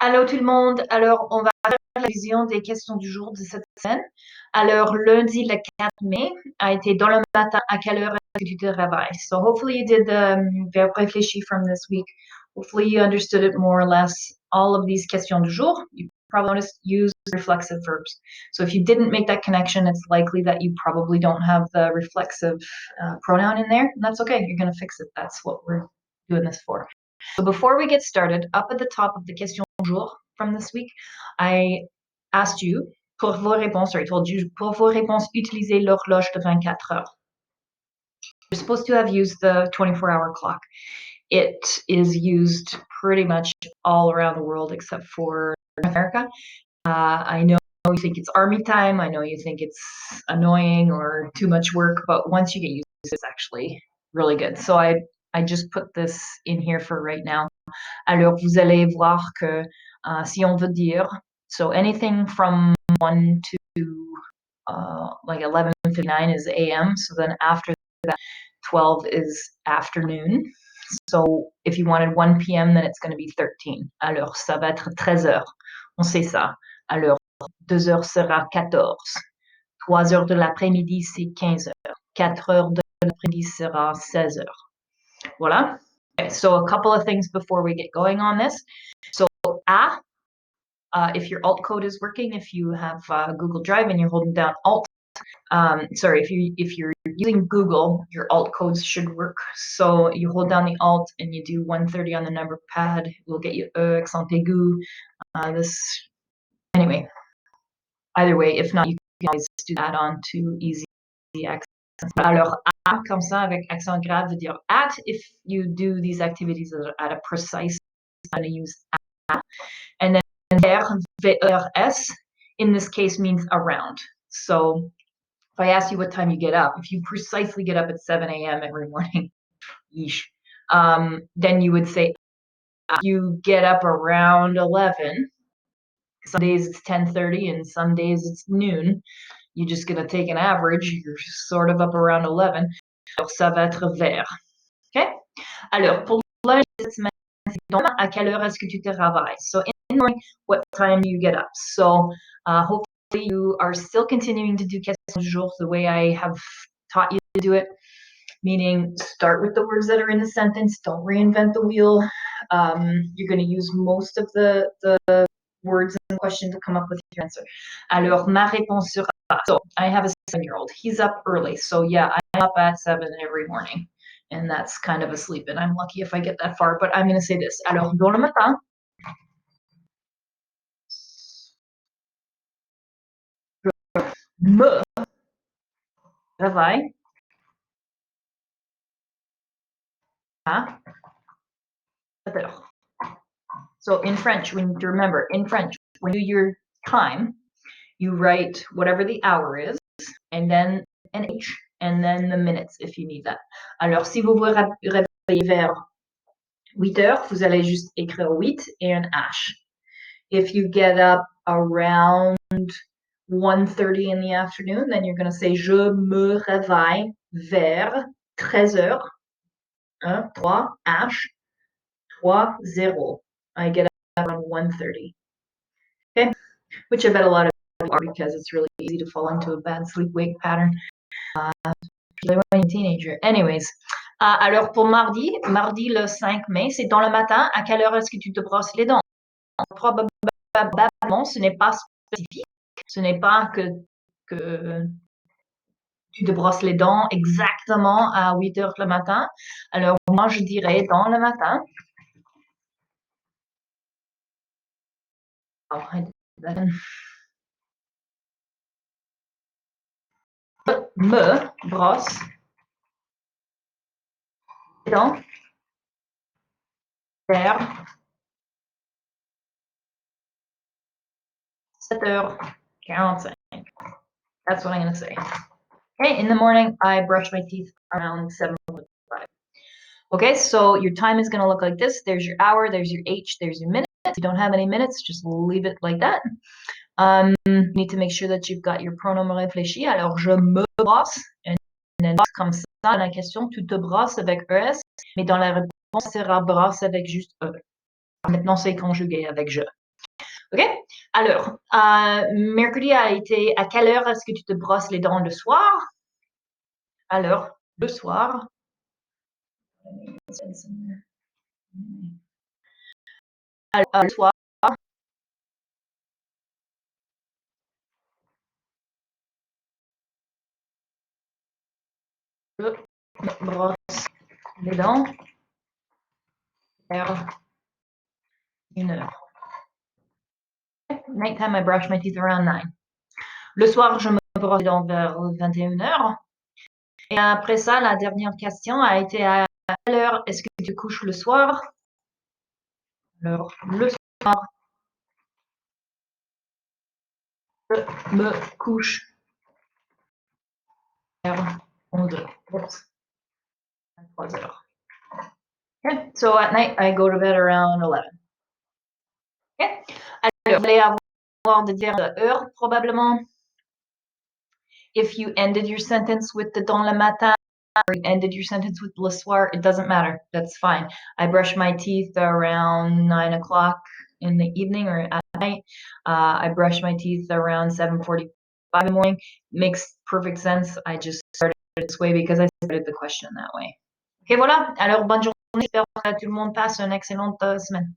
Allô tout le monde. Alors, on va faire la vision des questions du jour de cette semaine. Alors, lundi, le 4 mai, a été dans le matin. À quelle heure est-ce que tu te réveilles? So, hopefully you did the verbe réfléchi from this week. Hopefully you understood it more or less. All of these questions du jour, you probably noticed use reflexive verbs. So, if you didn't make that connection, it's likely that you probably don't have the reflexive pronoun in there. And that's okay. You're going to fix it. That's what we're doing this for. So before we get started, up at the top of the question du jour from this week, I asked you, pour vos réponses, or I told you, pour vos réponses, utilisez l'horloge de 24 heures. You're supposed to have used the 24-hour clock. It is used pretty much all around the world except for America. I know you think it's army time. I know you think it's annoying or too much work, but once you get used to it, it's actually really good. So I just put this in here for right now. Alors, vous allez voir que si on veut dire, so anything from 1 to like 11:59 is AM, so then after that 12 is afternoon. So if you wanted 1 p.m., then it's going to be 13. Alors, ça va être 13 heures. On sait ça. Alors, 2 heures sera 14. 3 heures de l'après-midi, c'est 15 heures. 4 heures de l'après-midi sera 16 heures. Voilà. Okay, so a couple of things before we get going on this. So if your Alt code is working, if you have Google Drive and you're holding down Alt, sorry, if you're using Google, your Alt codes should work. So you hold down the Alt and you do 130 on the number pad. It will get you accent aigu. Anyway, either way, if not, you can always do that on to easy accents. Alors, comme ça, avec accent grave, veut dire at. If you do these activities at a precise, I'm going to use at. And then VRS, in this case, means around. So if I ask you what time you get up, if you precisely get up at 7 a.m. every morning, then you would say you get up around 11. Some days it's 10:30 and some days it's noon. You're just going to take an average. You're sort of up around 11. Alors, ça va être vers. OK? Alors, pour la semaine, à quelle heure est-ce que tu te réveilles? So, in the morning, what time do you get up? So, hopefully you are still continuing to do questions du jour the way I have taught you to do it, meaning start with the words that are in the sentence. Don't reinvent the wheel. You're going to use most of the words in the question to come up with your answer. Alors, ma réponse sera, so I have a 7-year-old. He's up early. So yeah, I'm up at 7 every morning. And that's kind of a sleep in. I'm lucky if I get that far, but I'm going to say this. Alors, dans le matin, je me réveille à 7 heures. So in French, we need to remember, in French, when you do your time, you write whatever the hour is, and then an H, and then the minutes if you need that. Alors, si vous vous réveillez vers 8 heures, vous allez juste écrire 8 et un H. If you get up around 1:30 in the afternoon, then you're going to say je me réveille vers 13 heures. 1, 3, H, 3, 0. I get up around 1:30. Okay? Which I bet a lot of people are because it's really easy to fall into a bad sleep-wake pattern. When you're a teenager. Anyways, alors pour mardi le 5 mai, c'est dans le matin. À quelle heure est-ce que tu te brosses les dents? Probablement, ce n'est pas spécifique. Ce n'est pas que tu te brosses les dents exactement à 8 heures le matin. Alors, moi, je dirais dans le matin. Me brosse les dents vers 7h45. That's what I'm going to say. Okay, in the morning, I brush my teeth around 7:45. Okay, so your time is going to look like this. There's your hour, there's your H, there's your minutes. If you don't have any minutes, just leave it like that. You need to make sure that you've got your pronom réfléchi. Alors, je me brosse. And then comme ça, dans la question, tu te brosses avec ES, mais dans la réponse, c'est sera brosse avec juste E. Maintenant, c'est conjugué avec je. OK? Alors, mercredi a été à quelle heure est-ce que tu te brosses les dents le soir? Alors, le soir. Alors, le soir, je me brosse les dents vers 1 heure. Nighttime, I brush my teeth around 9. Le soir, je me brosse les dents vers 21 heures. Et après ça, la dernière question a été à quelle heure est-ce que tu couches le soir? Alors, le soir, je me couche vers 11 heures. Oops, 23 heures. Okay. So at night, I go to bed around 11. Okay. Alors, vous allez avoir de dire heure probablement. If you ended your sentence with the dans le matin or you ended your sentence with le soir, it doesn't matter. That's fine. I brush my teeth around 9 o'clock in the evening or at night. I brush my teeth around 7:45 in the morning. Makes perfect sense. I just started this way because I started the question that way. Ok, voilà. Alors, bonne journée. J'espère que tout le monde passe une excellente semaine.